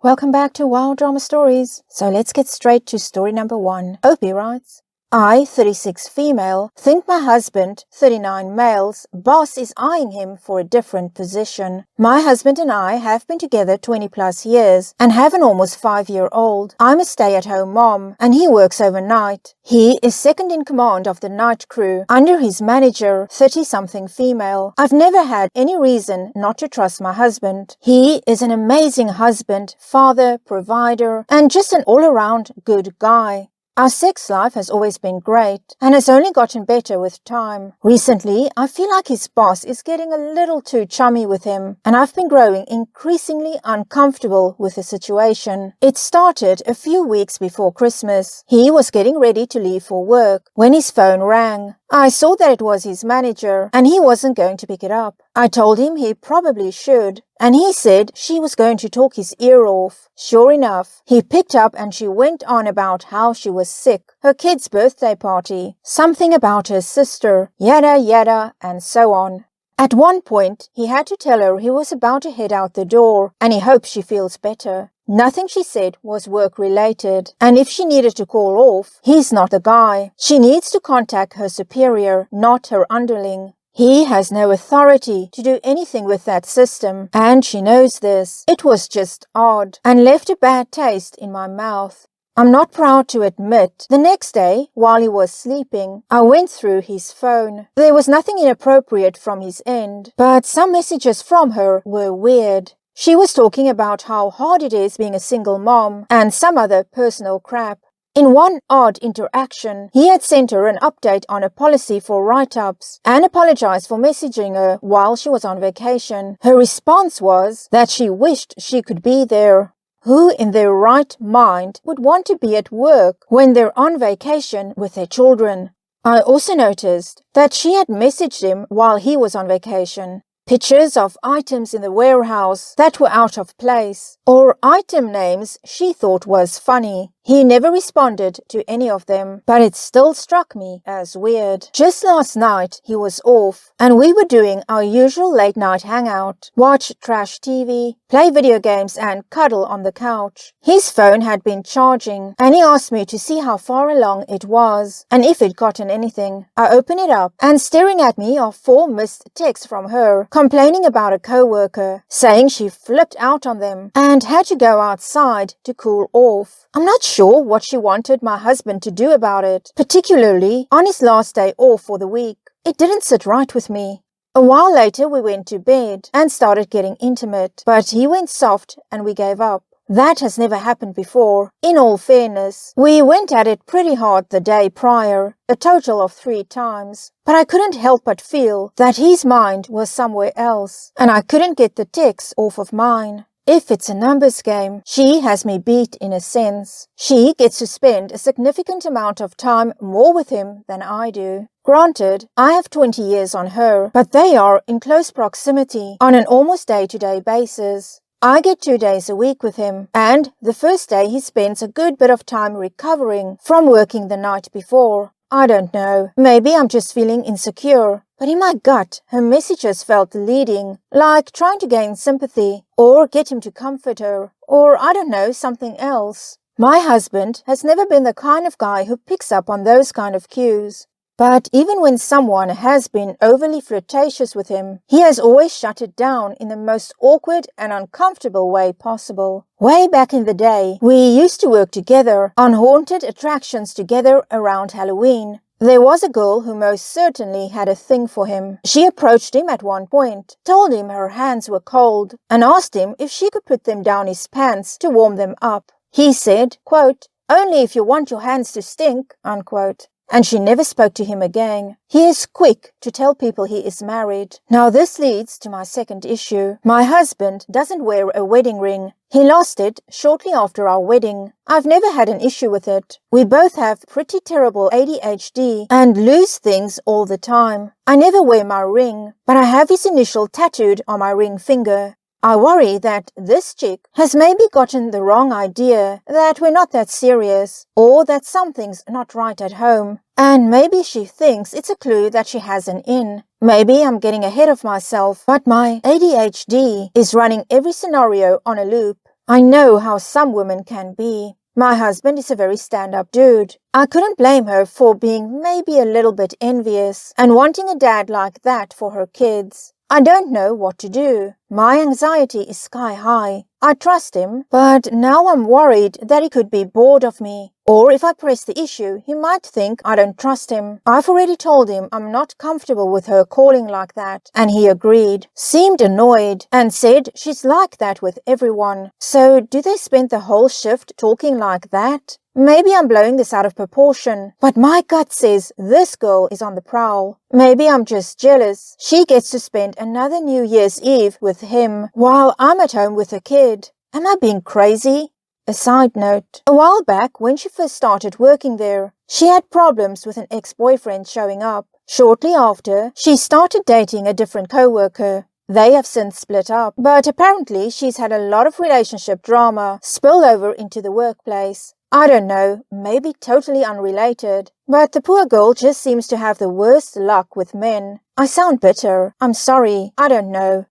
Welcome back to Wild Drama Stories. So let's get straight to story number 1. Opie writes, I, 36 female, think my husband, 39 male's, boss is eyeing him for a different position. My husband and I have been together 20 plus years and have an almost 5-year-old. I'm a stay-at-home mom and he works overnight. He is second in command of the night crew under his manager, 30-something female. I've never had any reason not to trust my husband. He is an amazing husband, father, provider, and just an all-around good guy. Our sex life has always been great and has only gotten better with time. Recently, I feel like his boss is getting a little too chummy with him and I've been growing increasingly uncomfortable with the situation. It started a few weeks before Christmas. He was getting ready to leave for work when his phone rang. I saw that it was his manager and he wasn't going to pick it up. I told him he probably should, and he said she was going to talk his ear off. Sure enough, he picked up and she went on about how she was sick, her kid's birthday party, something about her sister, yada yada, and so on. At one point, he had to tell her he was about to head out the door and he hopes she feels better. Nothing she said was work-related, and if she needed to call off, he's not the guy. She needs to contact her superior, not her underling. He has no authority to do anything with that system, and she knows this. It was just odd, and left a bad taste in my mouth. I'm not proud to admit, the next day, while he was sleeping, I went through his phone. There was nothing inappropriate from his end, but some messages from her were weird. She was talking about how hard it is being a single mom and some other personal crap. In one odd interaction, he had sent her an update on a policy for write-ups and apologized for messaging her while she was on vacation. Her response was that she wished she could be there. Who in their right mind would want to be at work when they're on vacation with their children? I also noticed that she had messaged him while he was on vacation. Pictures of items in the warehouse that were out of place, or item names she thought was funny. He never responded to any of them, but it still struck me as weird. Just last night, he was off, and we were doing our usual late-night hangout, watch trash TV, play video games, and cuddle on the couch. His phone had been charging, and he asked me to see how far along it was, and if it'd gotten anything. I opened it up, and staring at me are 4 missed texts from her, complaining about a co-worker, saying she flipped out on them, and had to go outside to cool off. I'm not sure what she wanted my husband to do about it, particularly on his last day off for the week. It didn't sit right with me. A while later we went to bed and started getting intimate, but he went soft and we gave up. That has never happened before. In all fairness, we went at it pretty hard the day prior, a total of 3 times. But I couldn't help but feel that his mind was somewhere else, and I couldn't get the texts off of mine. If it's a numbers game, she has me beat in a sense. She gets to spend a significant amount of time more with him than I do. Granted, I have 20 years on her, but they are in close proximity on an almost day-to-day basis. I get 2 days a week with him, and the first day he spends a good bit of time recovering from working the night before. I don't know, maybe I'm just feeling insecure, but in my gut, her messages felt leading, like trying to gain sympathy, or get him to comfort her, or I don't know, something else. My husband has never been the kind of guy who picks up on those kind of cues. But even when someone has been overly flirtatious with him, he has always shut it down in the most awkward and uncomfortable way possible. Way back in the day, we used to work together on haunted attractions together around Halloween. There was a girl who most certainly had a thing for him. She approached him at one point, told him her hands were cold, and asked him if she could put them down his pants to warm them up. He said, quote, "Only if you want your hands to stink," unquote. And she never spoke to him again. He is quick to tell people he is married. Now this leads to my second issue. My husband doesn't wear a wedding ring. He lost it shortly after our wedding. I've never had an issue with it. We both have pretty terrible ADHD and lose things all the time. I never wear my ring, but I have his initial tattooed on my ring finger. I worry that this chick has maybe gotten the wrong idea that we're not that serious, or that something's not right at home, and maybe she thinks it's a clue that she has an in. Maybe I'm getting ahead of myself, but my ADHD is running every scenario on a loop. I know how some women can be. My husband is a very stand-up dude. I couldn't blame her for being maybe a little bit envious and wanting a dad like that for her kids. I don't know what to do. My anxiety is sky high. I trust him, but now I'm worried that he could be bored of me. Or if I press the issue, he might think I don't trust him. I've already told him I'm not comfortable with her calling like that, and he agreed, seemed annoyed, and said she's like that with everyone. So do they spend the whole shift talking like that? Maybe I'm blowing this out of proportion, but my gut says this girl is on the prowl. Maybe I'm just jealous. She gets to spend another New Year's Eve with him while I'm at home with a kid. Am I being crazy? A side note, a while back when she first started working there, she had problems with an ex-boyfriend showing up. Shortly after, she started dating a different co-worker. They have since split up, but apparently she's had a lot of relationship drama spill over into the workplace. I don't know, maybe totally unrelated, but the poor girl just seems to have the worst luck with men. I sound bitter. I'm sorry. I don't know.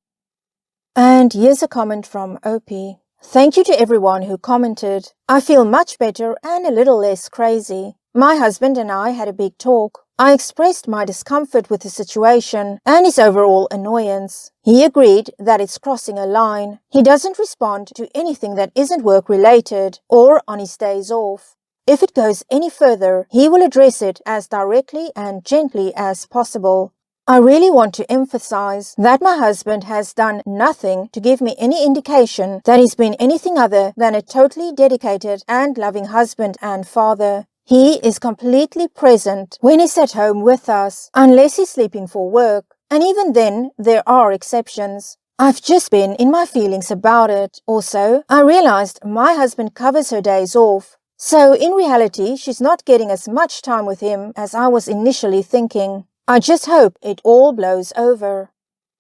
And here's a comment from Opie. Thank you to everyone who commented. I feel much better and a little less crazy. My husband and I had a big talk. I expressed my discomfort with the situation and his overall annoyance. He agreed that it's crossing a line. He doesn't respond to anything that isn't work-related or on his days off. If it goes any further, he will address it as directly and gently as possible. I really want to emphasize that my husband has done nothing to give me any indication that he's been anything other than a totally dedicated and loving husband and father. He is completely present when he's at home with us, unless he's sleeping for work, and even then there are exceptions. I've just been in my feelings about it. Also, I realized my husband covers her days off, so in reality she's not getting as much time with him as I was initially thinking. I just hope it all blows over.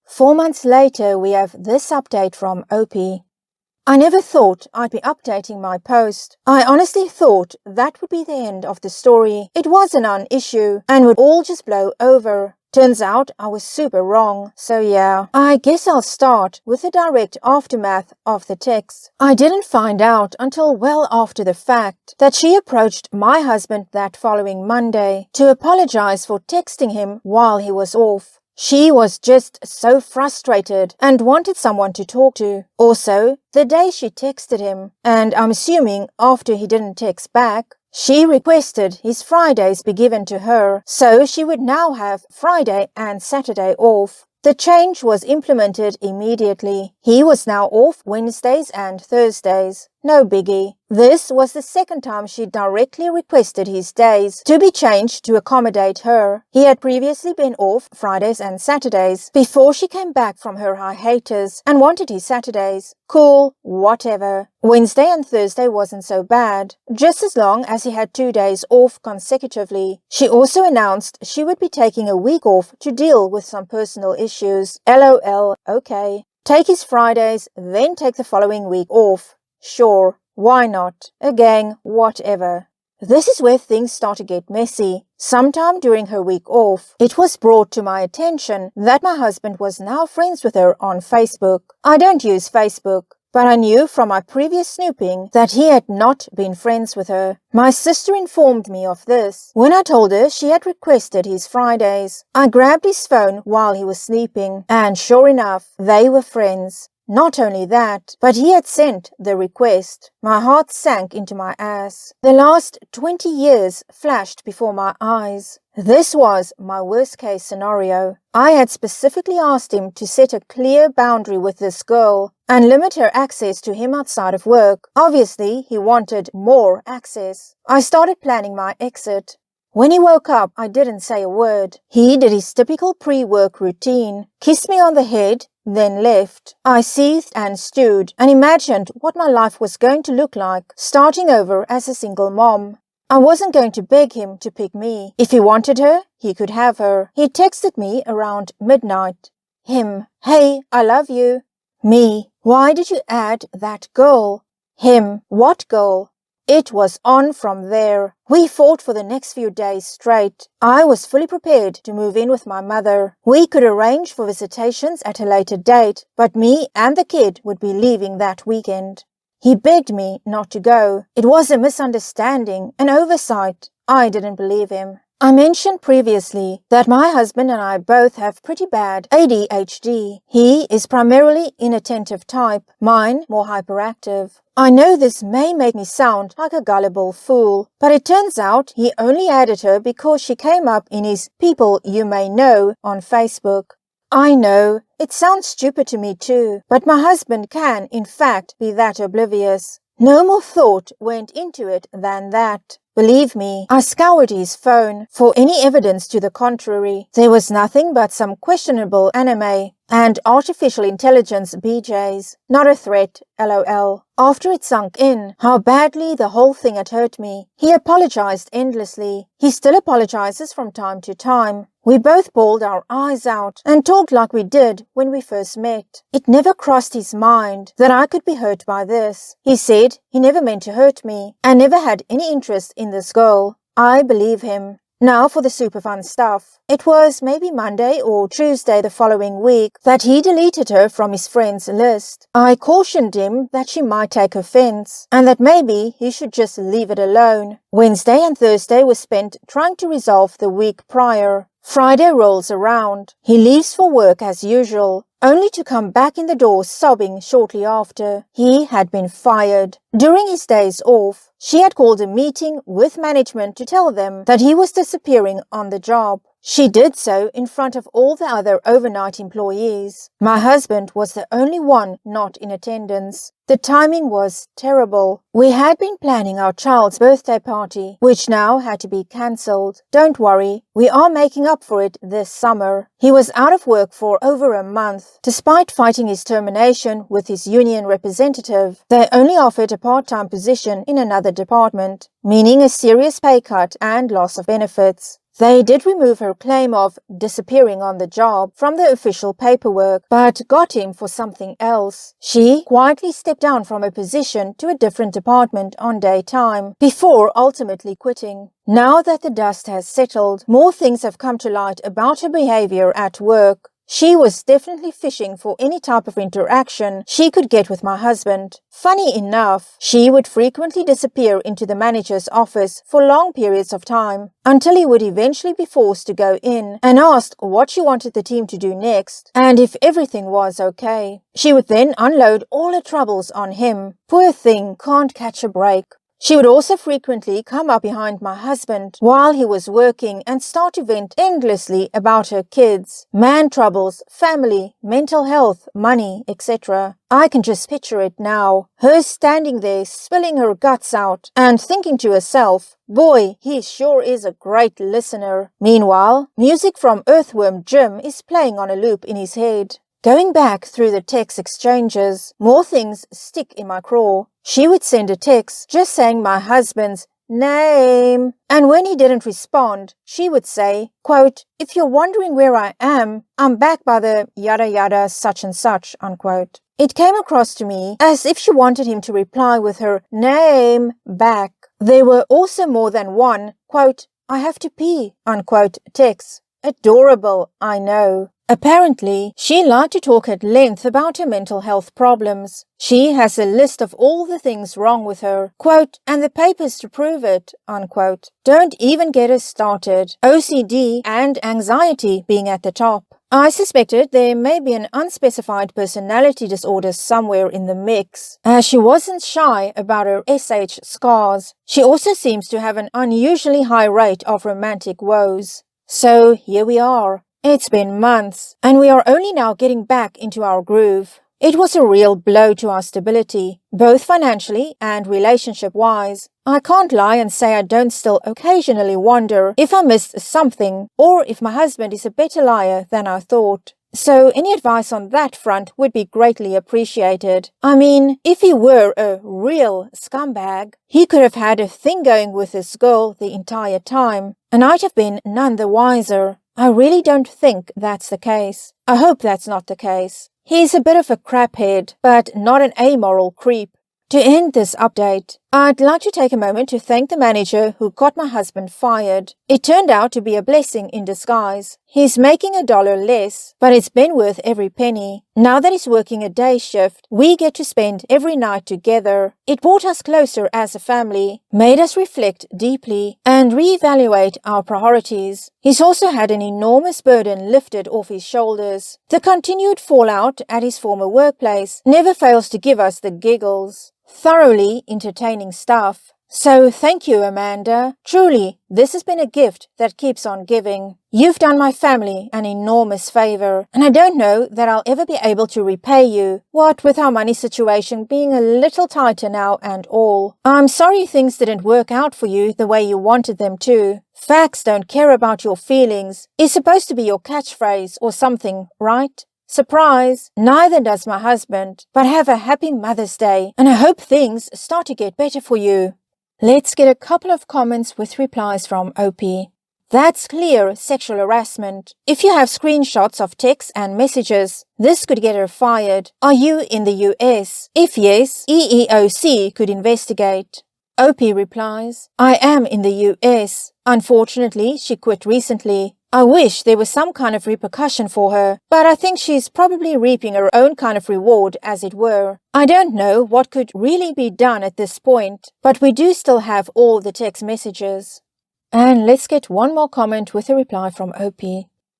4 months later, we have this update from Opie. I never thought I'd be updating my post. I honestly thought that would be the end of the story. It was a non-issue and would all just blow over. Turns out I was super wrong. So yeah, I guess I'll start with the direct aftermath of the text. I didn't find out until well after the fact that she approached my husband that following Monday to apologize for texting him while he was off. She was just so frustrated and wanted someone to talk to. Also, the day she texted him, and I'm assuming after he didn't text back, she requested his Fridays be given to her, so she would now have Friday and Saturday off. The change was implemented immediately. He was now off Wednesdays and Thursdays. No biggie. This was the second time she directly requested his days to be changed to accommodate her. He had previously been off Fridays and Saturdays before she came back from her hiatus and wanted his Saturdays. Cool, whatever. Wednesday and Thursday wasn't so bad, just as long as he had 2 days off consecutively. She also announced she would be taking a week off to deal with some personal issues. LOL, okay. Take his Fridays, then take the following week off. Sure, why not? Again, whatever. This is where things start to get messy. Sometime during her week off, it was brought to my attention that my husband was now friends with her on Facebook. I don't use Facebook, but I knew from my previous snooping that he had not been friends with her. My sister informed me of this when I told her she had requested his Fridays. I grabbed his phone while he was sleeping, and sure enough, they were friends. Not only that, but he had sent the request. My heart sank into my ass. The last 20 years flashed before my eyes. This was my worst-case scenario. I had specifically asked him to set a clear boundary with this girl and limit her access to him outside of work. Obviously, he wanted more access. I started planning my exit. When he woke up, I didn't say a word. He did his typical pre-work routine, kissed me on the head, then left. I seethed and stewed and imagined what my life was going to look like, starting over as a single mom. I wasn't going to beg him to pick me. If he wanted her, he could have her. He texted me around midnight. Him, hey, I love you. Me, why did you add that girl? Him, what girl? It was on from there. We fought for the next few days straight. I was fully prepared to move in with my mother. We could arrange for visitations at a later date, but me and the kid would be leaving that weekend. He begged me not to go. It was a misunderstanding, an oversight. I didn't believe him. I mentioned previously that my husband and I both have pretty bad ADHD. He is primarily inattentive type, mine more hyperactive. I know this may make me sound like a gullible fool, but it turns out he only added her because she came up in his People You May Know on Facebook. I know, it sounds stupid to me too, but my husband can, in fact, be that oblivious. No more thought went into it than that. Believe me, I scoured his phone for any evidence to the contrary. There was nothing but some questionable anime and artificial intelligence BJs. Not a threat, LOL. After it sunk in how badly the whole thing had hurt me, he apologized endlessly. He still apologizes from time to time. We both bawled our eyes out and talked like we did when we first met. It never crossed his mind that I could be hurt by this. He said he never meant to hurt me and never had any interest in this girl. I believe him. Now for the super fun stuff. It was maybe Monday or Tuesday the following week that he deleted her from his friends list. I cautioned him that she might take offense and that maybe he should just leave it alone. Wednesday and Thursday were spent trying to resolve the week prior. Friday rolls around. He leaves for work as usual, only to come back in the door sobbing shortly after. He had been fired. During his days off, she had called a meeting with management to tell them that he was disappearing on the job. She did so in front of all the other overnight employees. My husband was the only one not in attendance. The timing was terrible. We had been planning our child's birthday party, which now had to be cancelled. Don't worry, we are making up for it this summer. He was out of work for over a month. Despite fighting his termination with his union representative, they only offered a part-time position in another department, meaning a serious pay cut and loss of benefits. They did remove her claim of disappearing on the job from the official paperwork, but got him for something else. She quietly stepped down from her position to a different department on daytime, before ultimately quitting. Now that the dust has settled, more things have come to light about her behavior at work. She was definitely fishing for any type of interaction she could get with my husband. Funny enough, she would frequently disappear into the manager's office for long periods of time, until he would eventually be forced to go in and ask what she wanted the team to do next, and if everything was okay. She would then unload all her troubles on him. Poor thing, can't catch a break. She would also frequently come up behind my husband while he was working and start to vent endlessly about her kids, man troubles, family, mental health, money, etc. I can just picture it now, her standing there spilling her guts out and thinking to herself, boy, he sure is a great listener. Meanwhile, music from Earthworm Jim is playing on a loop in his head. Going back through the text exchanges, more things stick in my craw. She would send a text just saying my husband's name, and when he didn't respond, she would say, quote, if you're wondering where I am, I'm back by the yada yada such and such, unquote. It came across to me as if she wanted him to reply with her name back. There were also more than one, quote, I have to pee, unquote, texts. Adorable, I know. Apparently, she liked to talk at length about her mental health problems. She has a list of all the things wrong with her, quote, and the papers to prove it, unquote. Don't even get us started. OCD and anxiety being at the top. I suspected there may be an unspecified personality disorder somewhere in the mix, as she wasn't shy about her SH scars. She also seems to have an unusually high rate of romantic woes. So here we are. It's been months, and we are only now getting back into our groove. It was a real blow to our stability, both financially and relationship-wise. I can't lie and say I don't still occasionally wonder if I missed something, or if my husband is a better liar than I thought. So any advice on that front would be greatly appreciated. I mean, if he were a real scumbag, he could have had a thing going with this girl the entire time, and I'd have been none the wiser. I really don't think that's the case. I hope that's not the case. He's a bit of a craphead, but not an amoral creep. To end this update, I'd like to take a moment to thank the manager who got my husband fired. It turned out to be a blessing in disguise. He's making $1 less, but it's been worth every penny. Now that he's working a day shift, we get to spend every night together. It brought us closer as a family, made us reflect deeply, and reevaluate our priorities. He's also had an enormous burden lifted off his shoulders. The continued fallout at his former workplace never fails to give us the giggles. Thoroughly entertaining stuff. So thank you, Amanda. Truly, this has been a gift that keeps on giving. You've done my family an enormous favor, and I don't know that I'll ever be able to repay you, what with our money situation being a little tighter now and all. I'm sorry things didn't work out for you the way you wanted them to. Facts don't care about your feelings is supposed to be your catchphrase or something, right? Surprise! Neither does my husband, but have a happy Mother's Day, and I hope things start to get better for you. Let's get a couple of comments with replies from OP. That's clear sexual harassment. If you have screenshots of texts and messages, this could get her fired. Are you in the US? If yes, EEOC could investigate. OP replies, I am in the US. Unfortunately, she quit recently. I wish there was some kind of repercussion for her, but I think she's probably reaping her own kind of reward, as it were. I don't know what could really be done at this point, but we do still have all the text messages. And let's get one more comment with a reply from OP.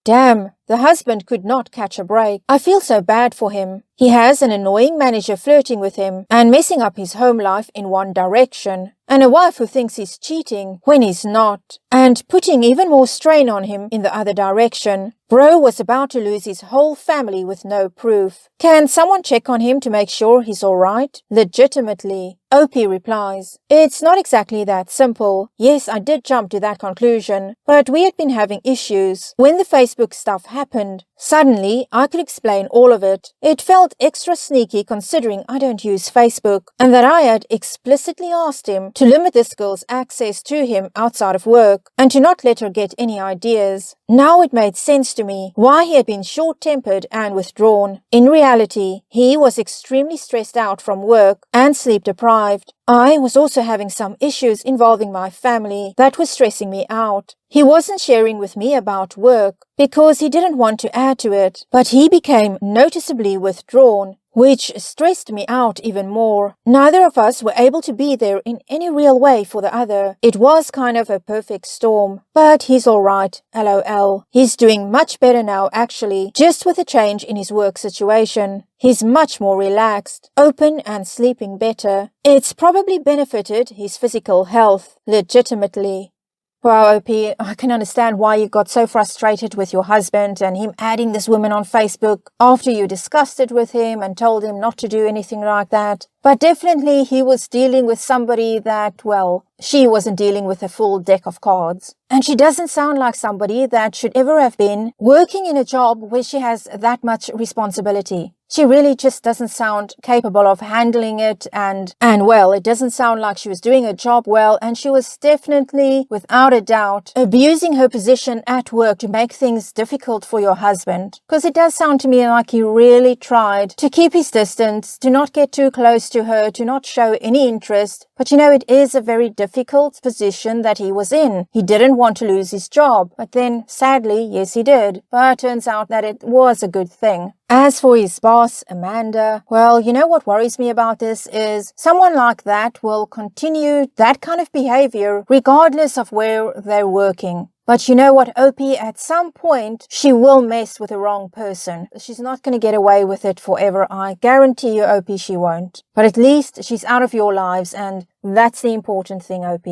Damn, the husband could not catch a break. I feel so bad for him. He has an annoying manager flirting with him and messing up his home life in one direction, and a wife who thinks he's cheating when he's not, and putting even more strain on him in the other direction. Bro was about to lose his whole family with no proof. Can someone check on him to make sure he's alright? Legitimately. OP replies, it's not exactly that simple. Yes, I did jump to that conclusion, but we had been having issues. When the Facebook stuff happened, suddenly I could explain all of it. It felt extra sneaky considering I don't use Facebook, and that I had explicitly asked him to limit this girl's access to him outside of work, and to not let her get any ideas. Now it made sense to me why he had been short-tempered and withdrawn. In reality, he was extremely stressed out from work and sleep-deprived. I was also having some issues involving my family that was stressing me out. He wasn't sharing with me about work because he didn't want to add to it, but he became noticeably withdrawn, which stressed me out even more. Neither of us were able to be there in any real way for the other. It was kind of a perfect storm, but he's alright, LOL. He's doing much better now actually, just with a change in his work situation. He's much more relaxed, open and sleeping better. It's probably benefited his physical health, legitimately. Wow, OP, I can understand why you got so frustrated with your husband and him adding this woman on Facebook after you discussed it with him and told him not to do anything like that. But definitely he was dealing with somebody that, well, she wasn't dealing with a full deck of cards. And she doesn't sound like somebody that should ever have been working in a job where she has that much responsibility. She really just doesn't sound capable of handling it and well, it doesn't sound like she was doing her job well, and she was definitely, without a doubt, abusing her position at work to make things difficult for your husband. Because it does sound to me like he really tried to keep his distance, to not get too close to her, to not show any interest. But you know, it is a very difficult position that he was in. He didn't want to lose his job, but then sadly, yes he did. But it turns out that it was a good thing. As for his boss, Amanda, well, you know what worries me about this is someone like that will continue that kind of behavior regardless of where they're working. But you know what, OP, at some point, she will mess with the wrong person. She's not going to get away with it forever. I guarantee you, OP, she won't. But at least she's out of your lives, and that's the important thing, OP.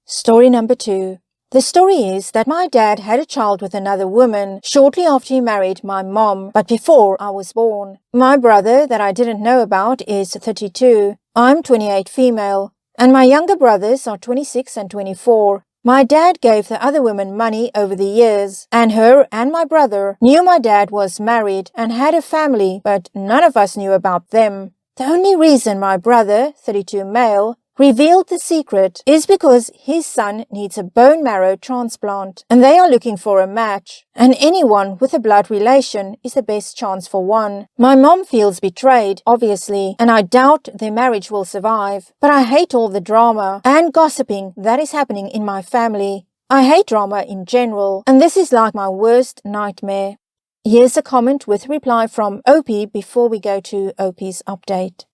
Story number 2. The story is that my dad had a child with another woman shortly after he married my mom, but before I was born. My brother, that I didn't know about, is 32. I'm 28 female, and my younger brothers are 26 and 24. My dad gave the other women money over the years, and her and my brother knew my dad was married and had a family, but none of us knew about them. The only reason my brother, 32 male, revealed the secret is because his son needs a bone marrow transplant and they are looking for a match, and anyone with a blood relation is the best chance for one. My mom feels betrayed, obviously, and I doubt their marriage will survive, but I hate all the drama and gossiping that is happening in my family. I hate drama in general, and this is like my worst nightmare. Here's a comment with reply from Opie before we go to Opie's update.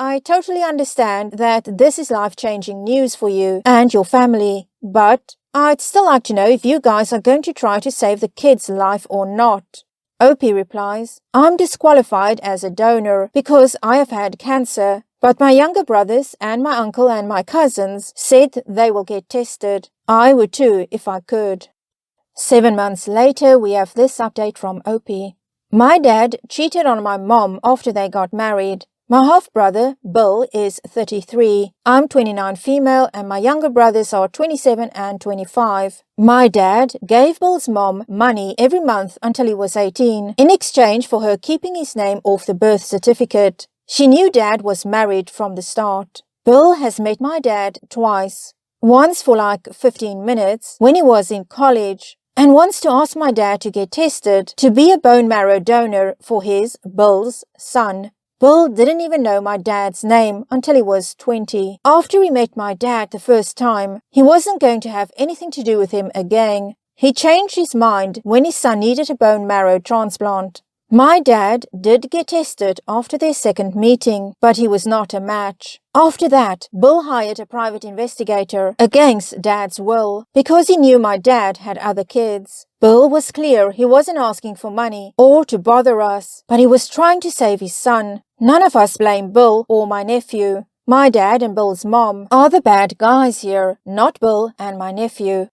I totally understand that this is life-changing news for you and your family, but I'd still like to know if you guys are going to try to save the kid's life or not. Opie replies, I'm disqualified as a donor because I have had cancer, but my younger brothers and my uncle and my cousins said they will get tested. I would too if I could. 7 months later, we have this update from Opie. My dad cheated on my mom after they got married. My half-brother, Bill, is 33. I'm 29 female and my younger brothers are 27 and 25. My dad gave Bill's mom money every month until he was 18 in exchange for her keeping his name off the birth certificate. She knew Dad was married from the start. Bill has met my dad twice. Once for like 15 minutes when he was in college, and once to ask my dad to get tested to be a bone marrow donor for his, Bill's, son. Bill didn't even know my dad's name until he was 20. After he met my dad the first time, he wasn't going to have anything to do with him again. He changed his mind when his son needed a bone marrow transplant. My dad did get tested after their second meeting, but he was not a match. After that, Bill hired a private investigator against Dad's will because he knew my dad had other kids. Bill was clear he wasn't asking for money or to bother us, but he was trying to save his son. None of us blame Bill or my nephew. My dad and Bill's mom are the bad guys here, not Bill and my nephew.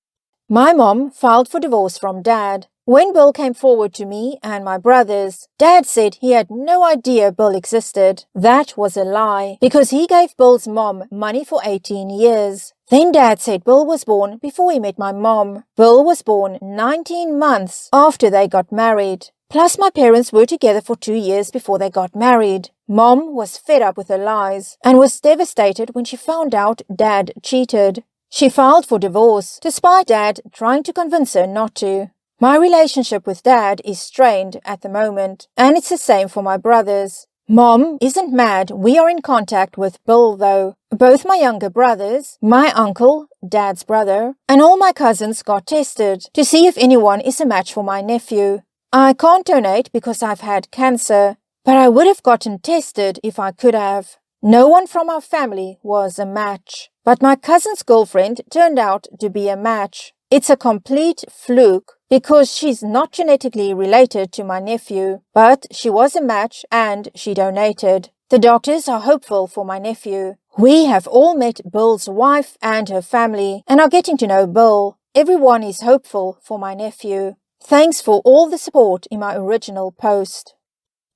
My mom filed for divorce from Dad. When Bill came forward to me and my brothers, Dad said he had no idea Bill existed. That was a lie, because he gave Bill's mom money for 18 years. Then Dad said Bill was born before he met my mom. Bill was born 19 months after they got married. Plus my parents were together for 2 years before they got married. Mom was fed up with the lies and was devastated when she found out Dad cheated. She filed for divorce, despite Dad trying to convince her not to. My relationship with Dad is strained at the moment, and it's the same for my brothers. Mom isn't mad we are in contact with Bill though. Both my younger brothers, my uncle, Dad's brother, and all my cousins got tested to see if anyone is a match for my nephew. I can't donate because I've had cancer, but I would have gotten tested if I could have. No one from our family was a match, but my cousin's girlfriend turned out to be a match. It's a complete fluke because she's not genetically related to my nephew, but she was a match and she donated. The doctors are hopeful for my nephew. We have all met Bill's wife and her family and are getting to know Bill. Everyone is hopeful for my nephew. Thanks for all the support in my original post.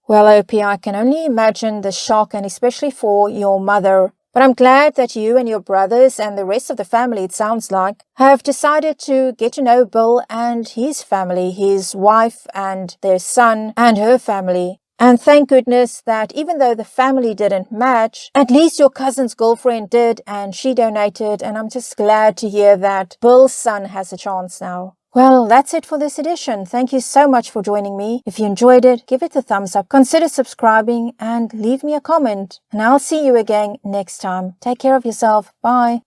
Well, Opie, I can only imagine the shock, and especially for your mother. But I'm glad that you and your brothers and the rest of the family, it sounds like, have decided to get to know Bill and his family, his wife and their son and her family. And thank goodness that even though the family didn't match, at least your cousin's girlfriend did and she donated. And I'm just glad to hear that Bill's son has a chance now. Well, that's it for this edition. Thank you so much for joining me. If you enjoyed it, give it a thumbs up, consider subscribing, and leave me a comment. And I'll see you again next time. Take care of yourself. Bye.